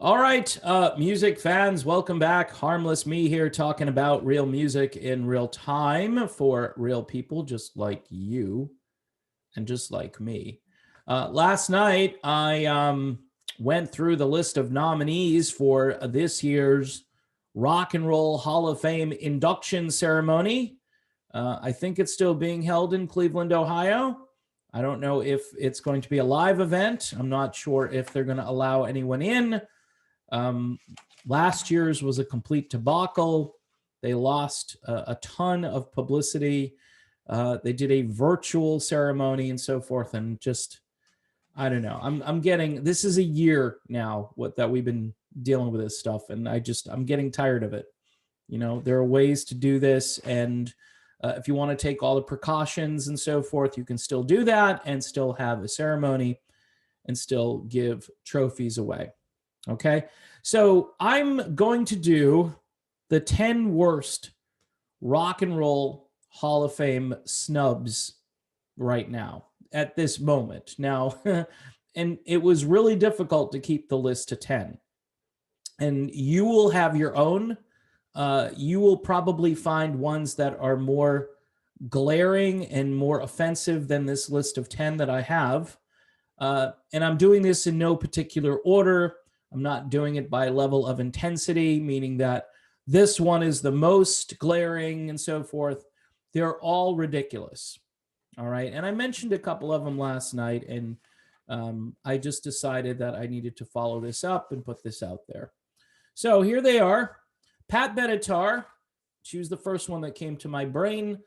All right, music fans, welcome back. Harmless Me here talking about real music in real time for real people just like you and just like me. Last night, I went through the list of nominees for this year's Rock and Roll Hall of Fame induction ceremony. I think it's still being held in Cleveland, Ohio. I don't know if it's going to be a live event. I'm not sure if they're going to allow anyone in. Um, Last year's was a complete debacle. They lost a ton of publicity. They did a virtual ceremony and so forth, and just I don't know. I'm getting this is a year now that we've been dealing with this stuff, and I'm getting tired of it. You know, there are ways to do this, and if you want to take all the precautions and so forth, you can still do that and still have a ceremony and still give trophies away. Okay. So I'm going to do the 10 worst rock and roll Hall of Fame snubs right now at this moment. Now, and it was really difficult to keep the list to 10. And you will have your own. You will probably find ones that are more glaring and more offensive than this list of 10 that I have. And I'm doing this in no particular order. I'm not doing it by level of intensity, meaning that this one is the most glaring and so forth. They're all ridiculous. All right. And I mentioned a couple of them last night, and I just decided that I needed to follow this up and put this out there. So here they are. Pat Benatar. She was the first one that came to my brain.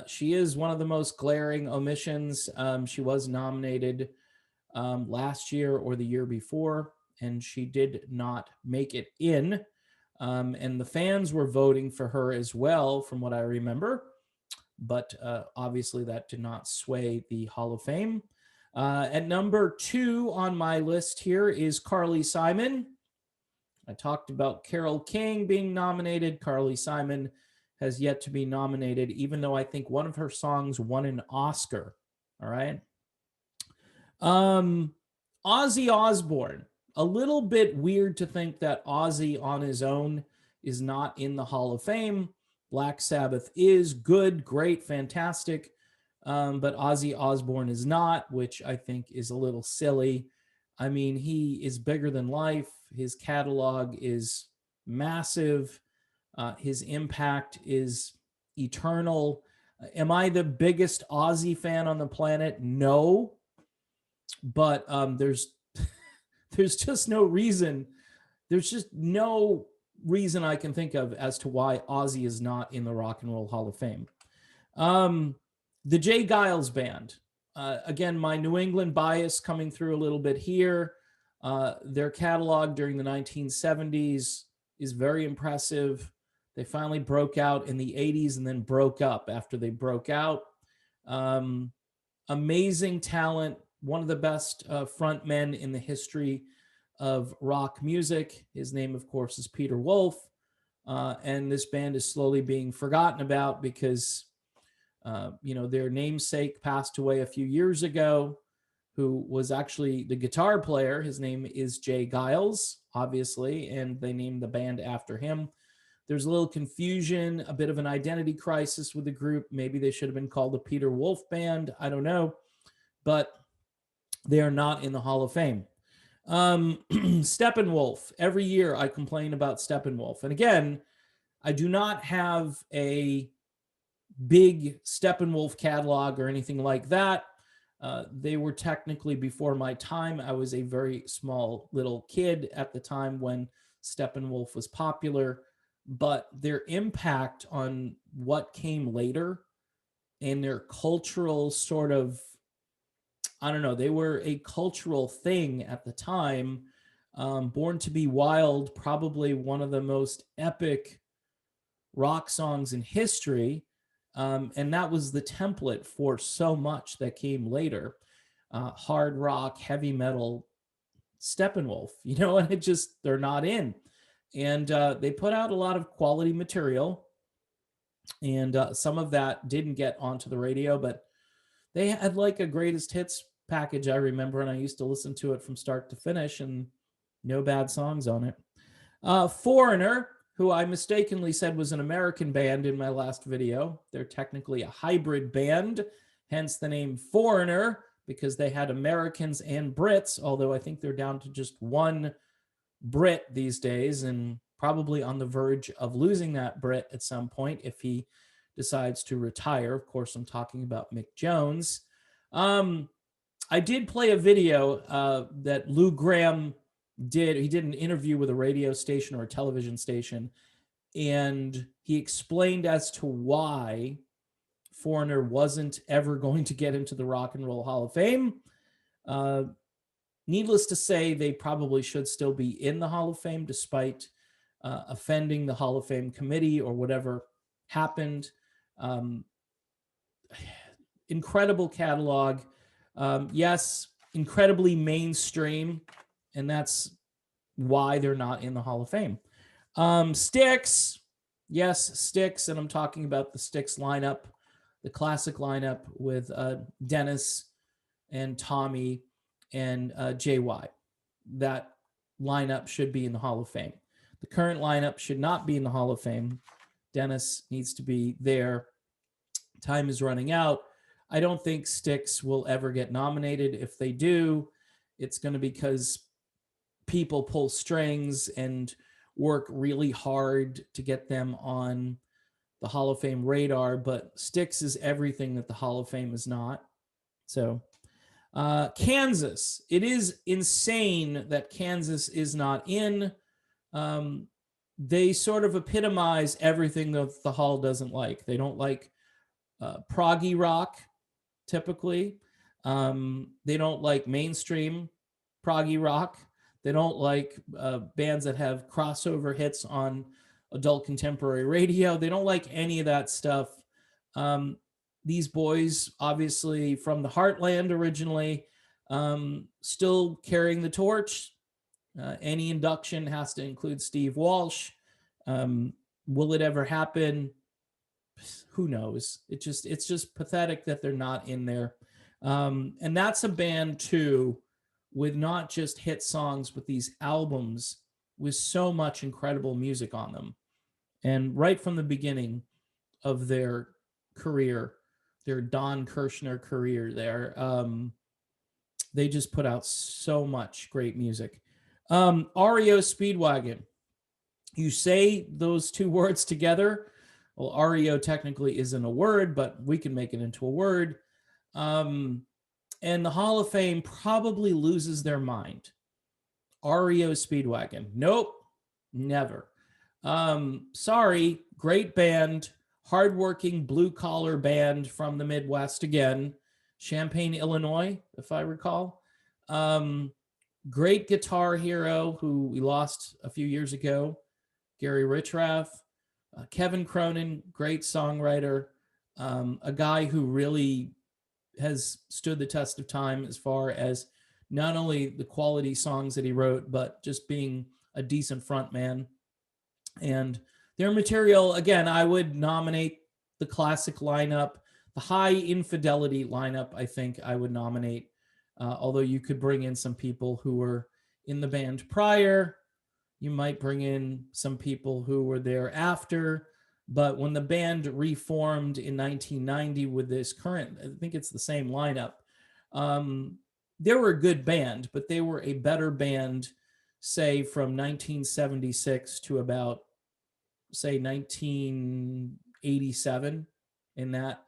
She is one of the most glaring omissions. She was nominated last year or the year before, and she did not make it in. And the fans were voting for her as well, from what I remember. But obviously, that did not sway the Hall of Fame. At number 2 on my list here is Carly Simon. I talked about Carole King being nominated. Carly Simon has yet to be nominated, even though I think one of her songs won an Oscar. All right. Ozzy Osbourne. A little bit weird to think that Ozzy on his own is not in the Hall of Fame. Black Sabbath is good, great, fantastic, but Ozzy Osbourne is not, which I think is a little silly. I mean, he is bigger than life. His catalog is massive. His impact is eternal. Am I the biggest Ozzy fan on the planet? No. But there's just no reason. There's just no reason I can think of as to why Ozzy is not in the Rock and Roll Hall of Fame. The Jay Giles Band. Again, my New England bias coming through a little bit here. Their catalog during the 1970s is very impressive. They finally broke out in the 80s and then broke up after they broke out. Amazing talent. One of the best front men in the history of rock music. His name, of course, is Peter Wolf. And this band is slowly being forgotten about because, their namesake passed away a few years ago, who was actually the guitar player. His name is Jay Giles, obviously, and they named the band after him. There's a little confusion, a bit of an identity crisis with the group. Maybe they should have been called the Peter Wolf Band. I don't know. But they are not in the Hall of Fame. Steppenwolf. Every year I complain about Steppenwolf. And again, I do not have a big Steppenwolf catalog or anything like that. They were technically before my time. I was a very small little kid at the time when Steppenwolf was popular. But their impact on what came later and their cultural sort of, I don't know, they were a cultural thing at the time. Born to Be Wild, probably one of the most epic rock songs in history. And that was the template for so much that came later. Hard rock, heavy metal, Steppenwolf, and they're not in. And they put out a lot of quality material. And some of that didn't get onto the radio, but they had like a greatest hits package, I remember, and I used to listen to it from start to finish, and No bad songs on it. Foreigner, who I mistakenly said was an American band in my last video. They're technically a hybrid band, hence the name Foreigner, because they had Americans and Brits, although I think they're down to just one Brit these days and probably on the verge of losing that Brit at some point if he decides to retire. Of course, I'm talking about Mick Jones. I did play a video that Lou Gramm did. He did an interview with a radio station or a television station, and he explained as to why Foreigner wasn't ever going to get into the Rock and Roll Hall of Fame. Needless to say, they probably should still be in the Hall of Fame despite offending the Hall of Fame committee or whatever happened. Incredible catalog. Yes, incredibly mainstream, and that's why they're not in the Hall of Fame. Styx. Yes, Styx, and I'm talking about the Styx lineup, the classic lineup with Dennis and Tommy and JY. That lineup should be in the Hall of Fame. The current lineup should not be in the Hall of Fame. Dennis needs to be there. Time is running out. I don't think Styx will ever get nominated. If they do, it's going to be because people pull strings and work really hard to get them on the Hall of Fame radar, but Styx is everything that the Hall of Fame is not. So Kansas. It is insane that Kansas is not in. They sort of epitomize everything that the Hall doesn't like. They don't like proggy rock, typically. They don't like mainstream proggy rock. They don't like bands that have crossover hits on adult contemporary radio. They don't like any of that stuff. These boys, obviously from the Heartland originally, still carrying the torch. Any induction has to include Steve Walsh. Will it ever happen? Who knows? It's just pathetic that they're not in there. And that's a band too, with not just hit songs, but these albums with so much incredible music on them. And right from the beginning of their career, their Don Kirshner career there, they just put out so much great music. REO Speedwagon. You say those two words together. Well, REO technically isn't a word, but we can make it into a word. And the Hall of Fame probably loses their mind. REO Speedwagon. Nope, never. Sorry, great band, hardworking blue-collar band from the Midwest again, Champaign, Illinois, if I recall. Great guitar hero who we lost a few years ago, Gary Richrath. Kevin Cronin, great songwriter, a guy who really has stood the test of time as far as not only the quality songs that he wrote, but just being a decent front man. And their material, again, I would nominate the classic lineup, the high Infidelity lineup, I think I would nominate, although you could bring in some people who were in the band prior. You might bring in some people who were there after. But when the band reformed in 1990 with this current, I think it's the same lineup, they were a good band, but they were a better band, say, from 1976 to about, say, 1987, in that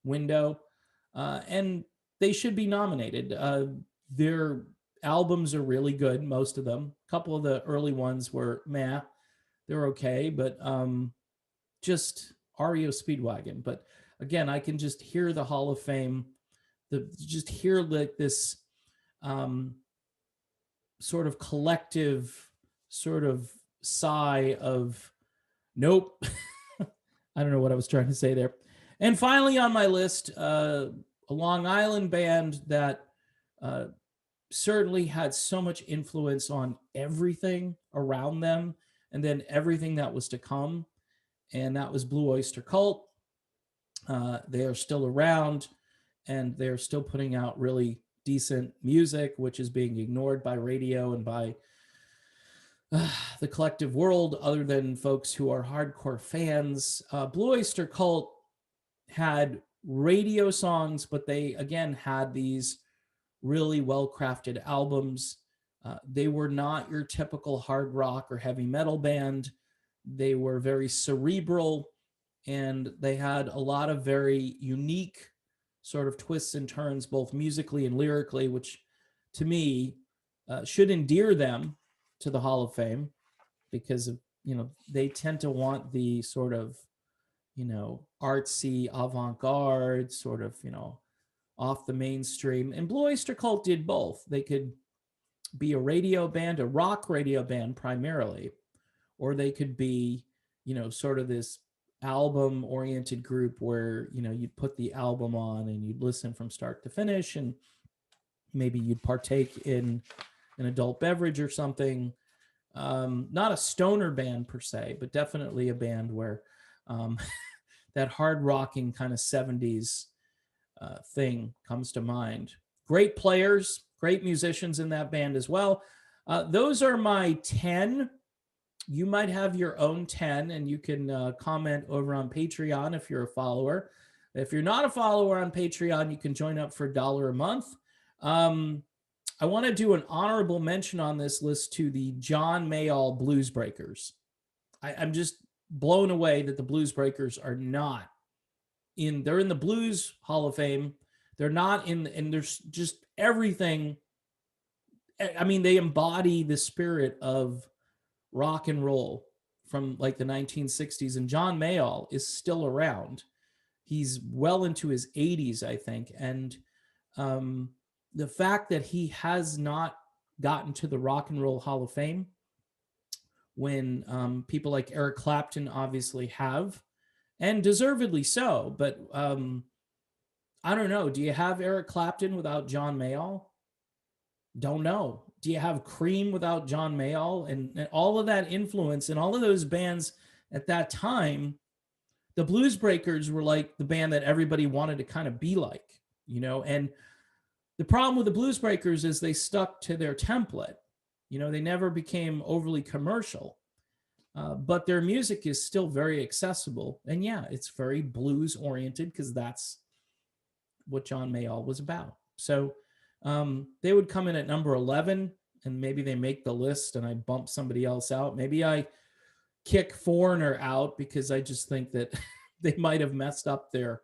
window. And they should be nominated. Their albums are really good, most of them. A couple of the early ones were meh. They're okay, but just REO Speedwagon. But again, I can just hear the Hall of Fame, just hear like this sort of collective sort of sigh of nope. I don't know what I was trying to say there. And finally on my list, a Long Island band that certainly had so much influence on everything around them and then everything that was to come. And that was Blue Oyster Cult. They are still around and they're still putting out really decent music, which is being ignored by radio and by the collective world, other than folks who are hardcore fans. Blue Oyster Cult had radio songs, but they again had these really well-crafted albums. They were not your typical hard rock or heavy metal band. They were very cerebral, and they had a lot of very unique sort of twists and turns, both musically and lyrically, which to me should endear them to the Hall of Fame, because of, they tend to want the sort of, artsy avant-garde sort of, off the mainstream. And Blue Oyster Cult did both. They could be a radio band, a rock radio band primarily, or they could be, sort of this album oriented group where, you'd put the album on and you'd listen from start to finish, and maybe you'd partake in an adult beverage or something. Not a stoner band per se, but definitely a band where that hard rocking kind of 70s thing comes to mind. Great players, great musicians in that band as well. Those are my 10. You might have your own 10, and you can comment over on Patreon if you're a follower. If you're not a follower on Patreon, you can join up for $1 a month. I want to do an honorable mention on this list to the John Mayall Blues Breakers. I'm just blown away that the Blues Breakers are not they're in the Blues Hall of Fame. They're not and there's just everything. I mean, they embody the spirit of rock and roll from like the 1960s, and John Mayall is still around. He's well into his 80s, I think. And the fact that he has not gotten to the Rock and Roll Hall of Fame when people like Eric Clapton obviously have, and deservedly so. But I don't know. Do you have Eric Clapton without John Mayall? Don't know. Do you have Cream without John Mayall? And all of that influence and all of those bands at that time, the Blues Breakers were like the band that everybody wanted to kind of be like, and the problem with the Blues Breakers is they stuck to their template. They never became overly commercial, but their music is still very accessible. And yeah, it's very blues oriented because that's what John Mayall was about. So they would come in at number 11, and maybe they make the list and I bump somebody else out. Maybe I kick Foreigner out because I just think that they might have messed up their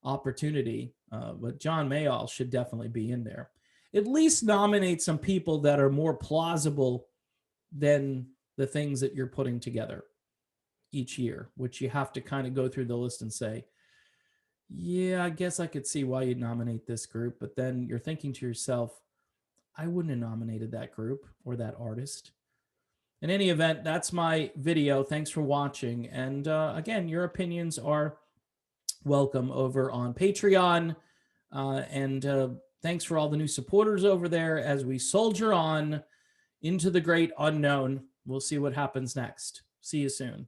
opportunity. But John Mayall should definitely be in there. At least nominate some people that are more plausible than the things that you're putting together each year, which you have to kind of go through the list and say, yeah, I guess I could see why you'd nominate this group. But then you're thinking to yourself, I wouldn't have nominated that group or that artist. In any event, that's my video. Thanks for watching. And again, your opinions are welcome over on Patreon. And thanks for all the new supporters over there as we soldier on into the great unknown. We'll see what happens next. See you soon.